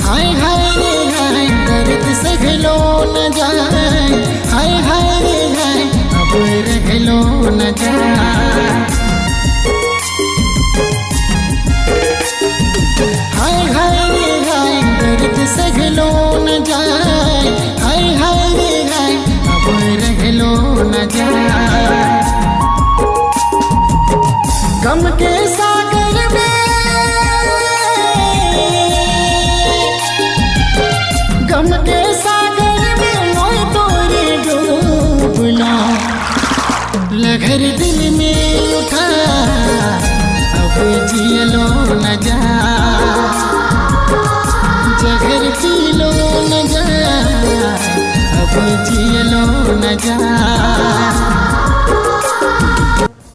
हाय हाय रे हाय दर्द सहलो न जाए, हाय हाय रे हाय अब रहलो न जाए। हाय हाय रे हाय दर्द सहलो न जाए, हाय हाय रे हाय अब रहलो न जाए। गम के सागर में, गम के सागर में मोय तोरे डूबना, लहर दिल में उठा अब जियलो न जा, जहर पीलो न जा अब जियलो न जा।